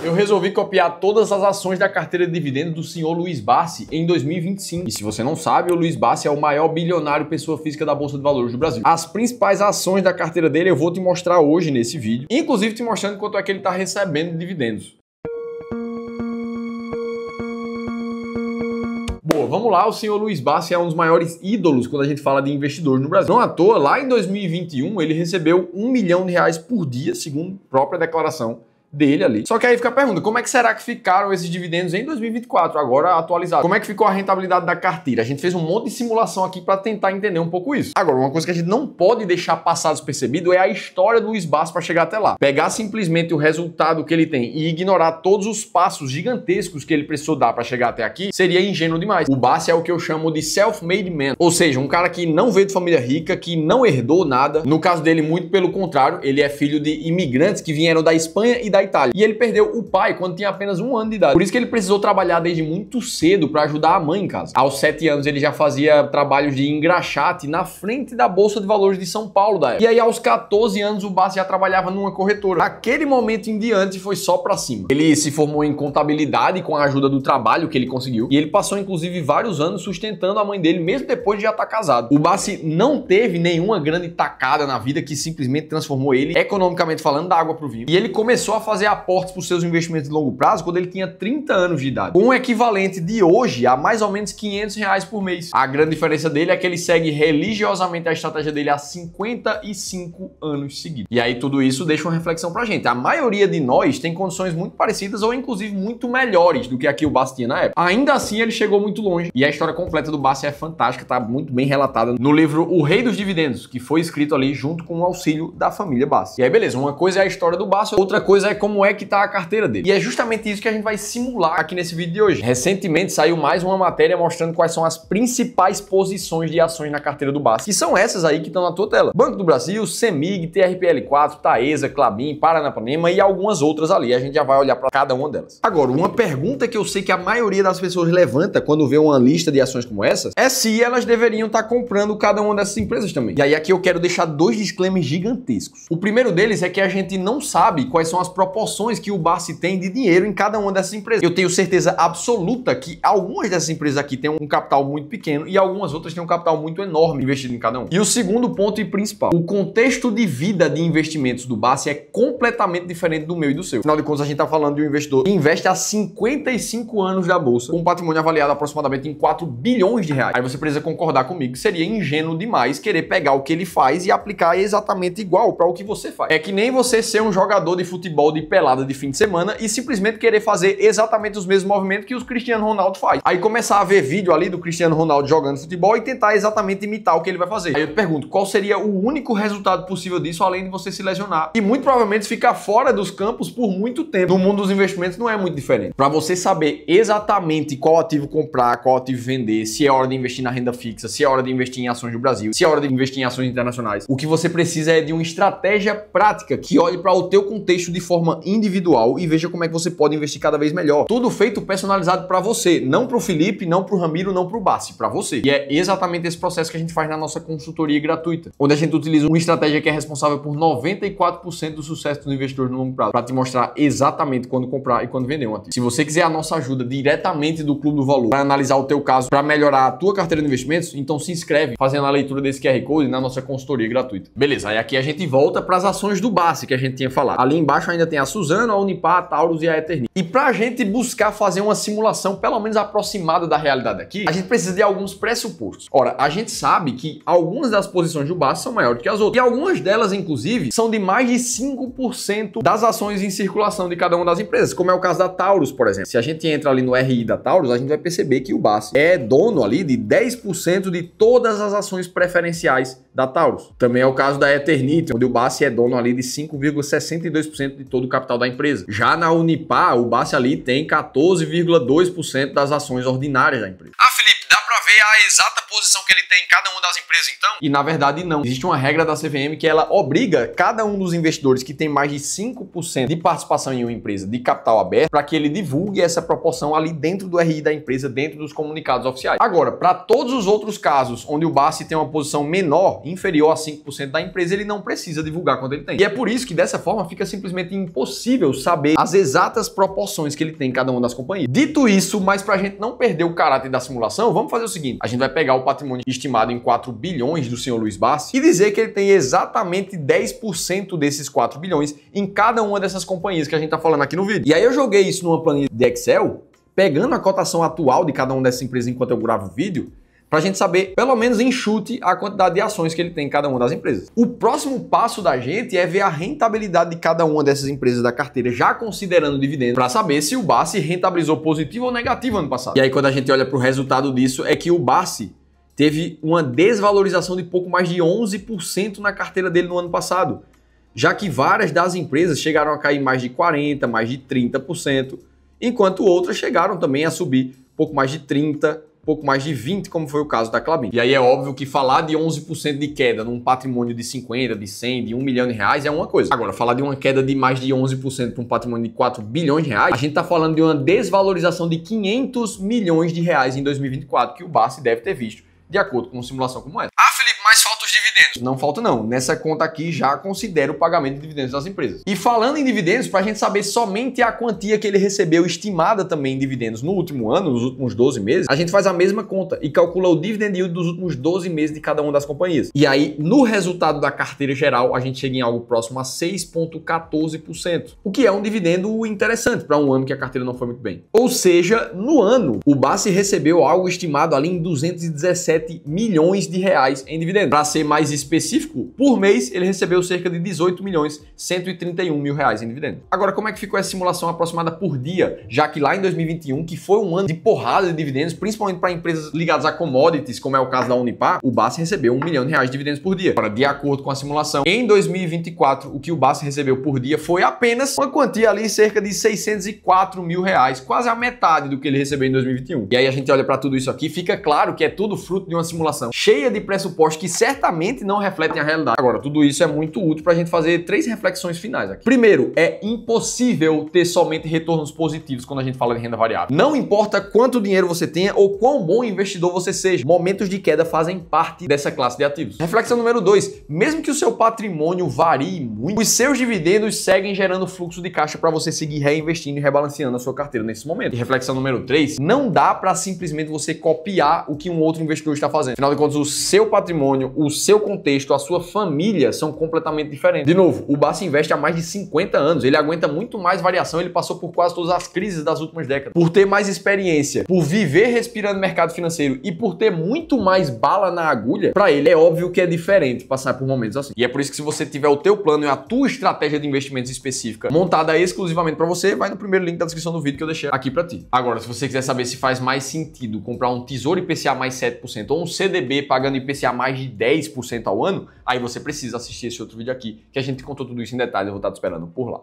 Eu resolvi copiar todas as ações da carteira de dividendos do senhor Luiz Barsi em 2025. E se você não sabe, o Luiz Barsi é o maior bilionário pessoa física da Bolsa de Valores do Brasil. As principais ações da carteira dele eu vou te mostrar hoje nesse vídeo, inclusive te mostrando quanto é que ele está recebendo de dividendos. Boa, vamos lá, o senhor Luiz Barsi é um dos maiores ídolos quando a gente fala de investidor no Brasil. Não à toa, lá em 2021 ele recebeu R$1 milhão por dia, segundo a própria declaração dele ali. Só que aí fica a pergunta, como é que será que ficaram esses dividendos em 2024, agora atualizado? Como é que ficou a rentabilidade da carteira? A gente fez um monte de simulação aqui para tentar entender um pouco isso. Agora, uma coisa que a gente não pode deixar passar despercebido é a história do Luiz Barsi para chegar até lá. Pegar simplesmente o resultado que ele tem e ignorar todos os passos gigantescos que ele precisou dar para chegar até aqui seria ingênuo demais. O Barsi é o que eu chamo de self-made man, ou seja, um cara que não veio de família rica, que não herdou nada. No caso dele, muito pelo contrário, ele é filho de imigrantes que vieram da Espanha e da Itália. E ele perdeu o pai quando tinha apenas 1 ano de idade. Por isso que ele precisou trabalhar desde muito cedo para ajudar a mãe em casa. Aos 7 anos ele já fazia trabalhos de engraxate na frente da Bolsa de Valores de São Paulo da época. E aí aos 14 anos o Barsi já trabalhava numa corretora. Aquele momento em diante foi só pra cima. Ele se formou em contabilidade com a ajuda do trabalho que ele conseguiu. E ele passou inclusive vários anos sustentando a mãe dele mesmo depois de já estar casado. O Barsi não teve nenhuma grande tacada na vida que simplesmente transformou ele, economicamente falando, da água pro vinho. E ele começou a fazer aportes para os seus investimentos de longo prazo quando ele tinha 30 anos de idade, com um equivalente de hoje a mais ou menos R$500 por mês. A grande diferença dele é que ele segue religiosamente a estratégia dele há 55 anos seguidos. E aí tudo isso deixa uma reflexão pra gente. A maioria de nós tem condições muito parecidas ou inclusive muito melhores do que aqui o Barsi tinha na época. Ainda assim ele chegou muito longe e a história completa do Barsi é fantástica, tá muito bem relatada no livro O Rei dos Dividendos, que foi escrito ali junto com o auxílio da família Barsi. E aí beleza, uma coisa é a história do Barsi, outra coisa é como é que tá a carteira dele. E é justamente isso que a gente vai simular aqui nesse vídeo de hoje. Recentemente saiu mais uma matéria mostrando quais são as principais posições de ações na carteira do Barsi, que são essas aí que estão na tua tela. Banco do Brasil, CEMIG, TRPL4, Taesa, Klabin, Paranapanema e algumas outras ali. A gente já vai olhar para cada uma delas. Agora, uma pergunta que eu sei que a maioria das pessoas levanta quando vê uma lista de ações como essa é se elas deveriam estar comprando cada uma dessas empresas também. E aí aqui eu quero deixar 2 disclaimers gigantescos. O primeiro deles é que a gente não sabe quais são as proporções que o Barsi tem de dinheiro em cada uma dessas empresas. Eu tenho certeza absoluta que algumas dessas empresas aqui têm um capital muito pequeno e algumas outras têm um capital muito enorme investido em cada um. E o segundo ponto e principal, o contexto de vida de investimentos do Barsi é completamente diferente do meu e do seu. Afinal de contas, a gente está falando de um investidor que investe há 55 anos da Bolsa, com um patrimônio avaliado aproximadamente em R$4 bilhões. Aí você precisa concordar comigo que seria ingênuo demais querer pegar o que ele faz e aplicar exatamente igual para o que você faz. É que nem você ser um jogador de futebol de pelada de fim de semana e simplesmente querer fazer exatamente os mesmos movimentos que o Cristiano Ronaldo faz. Aí começar a ver vídeo ali do Cristiano Ronaldo jogando futebol e tentar exatamente imitar o que ele vai fazer. Aí eu te pergunto, qual seria o único resultado possível disso, além de você se lesionar? E muito provavelmente ficar fora dos campos por muito tempo. No mundo dos investimentos não é muito diferente. Para você saber exatamente qual ativo comprar, qual ativo vender, se é hora de investir na renda fixa, se é hora de investir em ações do Brasil, se é hora de investir em ações internacionais, o que você precisa é de uma estratégia prática que olhe para o teu contexto de forma individual e veja como é que você pode investir cada vez melhor. Tudo feito personalizado para você, não para o Felipe, não para o Ramiro, não para o Barsi, para você. E é exatamente esse processo que a gente faz na nossa consultoria gratuita, onde a gente utiliza uma estratégia que é responsável por 94% do sucesso dos investidores no longo prazo, para te mostrar exatamente quando comprar e quando vender um ativo. Se você quiser a nossa ajuda diretamente do Clube do Valor para analisar o teu caso, para melhorar a tua carteira de investimentos, então se inscreve fazendo a leitura desse QR Code na nossa consultoria gratuita. Beleza, aí aqui a gente volta para as ações do Barsi que a gente tinha falado. Ali embaixo ainda tem a Suzano, a Unipar, a Taurus e a Eternit. E para a gente buscar fazer uma simulação pelo menos aproximada da realidade aqui, a gente precisa de alguns pressupostos. Ora, a gente sabe que algumas das posições do Barsi são maiores que as outras. E algumas delas, inclusive, são de mais de 5% das ações em circulação de cada uma das empresas, como é o caso da Taurus, por exemplo. Se a gente entra ali no RI da Taurus, a gente vai perceber que o Barsi é dono ali de 10% de todas as ações preferenciais da Taurus. Também é o caso da Eternit, onde o Barsi é dono ali de 5,62% de todo o capital da empresa. Já na Unipar, o Barsi ali tem 14,2% das ações ordinárias da empresa. Ah, Felipe, dá pra ver saber a exata posição que ele tem em cada uma das empresas, então? E na verdade não. Existe uma regra da CVM que ela obriga cada um dos investidores que tem mais de 5% de participação em uma empresa de capital aberto para que ele divulgue essa proporção ali dentro do RI da empresa, dentro dos comunicados oficiais. Agora, para todos os outros casos onde o BACE tem uma posição menor, inferior a 5% da empresa, ele não precisa divulgar quanto ele tem. E é por isso que dessa forma fica simplesmente impossível saber as exatas proporções que ele tem em cada uma das companhias. Dito isso, mas para a gente não perder o caráter da simulação, vamos fazer o seguinte: a gente vai pegar o patrimônio estimado em 4 bilhões do senhor Luiz Bassi e dizer que ele tem exatamente 10% desses 4 bilhões em cada uma dessas companhias que a gente está falando aqui no vídeo. E aí eu joguei isso numa planilha de Excel, pegando a cotação atual de cada uma dessas empresas enquanto eu gravo o vídeo, para a gente saber, pelo menos em chute, a quantidade de ações que ele tem em cada uma das empresas. O próximo passo da gente é ver a rentabilidade de cada uma dessas empresas da carteira, já considerando dividendos, para saber se o BACE rentabilizou positivo ou negativo ano passado. E aí, quando a gente olha para o resultado disso, é que o BACE teve uma desvalorização de pouco mais de 11% na carteira dele no ano passado, já que várias das empresas chegaram a cair mais de 40%, mais de 30%, enquanto outras chegaram também a subir pouco mais de 30%, pouco mais de 20%, como foi o caso da Klabin. E aí é óbvio que falar de 11% de queda num patrimônio de 50, de 100, de 1 milhão de reais é uma coisa. Agora, falar de uma queda de mais de 11% para um patrimônio de 4 bilhões de reais, a gente está falando de uma desvalorização de 500 milhões de reais em 2024, que o BACE deve ter visto, de acordo com uma simulação como essa. Ah, Felipe, mas falta os dividendos. Não falta não. Nessa conta aqui já considera o pagamento de dividendos das empresas. E falando em dividendos, para a gente saber somente a quantia que ele recebeu estimada também em dividendos no último ano, nos últimos 12 meses, a gente faz a mesma conta e calcula o dividend yield dos últimos 12 meses de cada uma das companhias. E aí, no resultado da carteira geral, a gente chega em algo próximo a 6,14%, o que é um dividendo interessante para um ano que a carteira não foi muito bem. Ou seja, no ano, o BACE recebeu algo estimado ali em 217 milhões de reais em dividendos. Para ser mais específico, por mês ele recebeu cerca de 18 milhões 131 mil reais em dividendos. Agora, como é que ficou essa simulação aproximada por dia? Já que lá em 2021, que foi um ano de porrada de dividendos, principalmente para empresas ligadas a commodities, como é o caso da Unipar, o BACE recebeu 1 milhão de reais de dividendos por dia. Agora, de acordo com a simulação, em 2024, o que o BACE recebeu por dia foi apenas uma quantia ali cerca de 604 mil reais, quase a metade do que ele recebeu em 2021. E aí a gente olha para tudo isso aqui, fica claro que é tudo fruto de uma simulação cheia de pressupostos que certamente não refletem a realidade. Agora, tudo isso é muito útil para a gente fazer 3 reflexões finais aqui. Primeiro, é impossível ter somente retornos positivos quando a gente fala de renda variável. Não importa quanto dinheiro você tenha ou quão bom investidor você seja, momentos de queda fazem parte dessa classe de ativos. Reflexão número 2, mesmo que o seu patrimônio varie muito, os seus dividendos seguem gerando fluxo de caixa para você seguir reinvestindo e rebalanceando a sua carteira nesse momento. E reflexão número 3, não dá para simplesmente você copiar o que um outro investidor está fazendo. Afinal de contas, o seu patrimônio, o seu contexto, a sua família são completamente diferentes. De novo, o BACE investe há mais de 50 anos, ele aguenta muito mais variação, ele passou por quase todas as crises das últimas décadas. Por ter mais experiência, por viver respirando mercado financeiro e por ter muito mais bala na agulha, para ele é óbvio que é diferente passar por momentos assim. E é por isso que se você tiver o teu plano e a tua estratégia de investimentos específica montada exclusivamente para você, vai no primeiro link da descrição do vídeo que eu deixei aqui para ti. Agora, se você quiser saber se faz mais sentido comprar um Tesouro IPCA mais 7% ou um CDB pagando IPCA mais de 10% ao ano, aí você precisa assistir esse outro vídeo aqui, que a gente contou tudo isso em detalhes, eu vou estar te esperando por lá.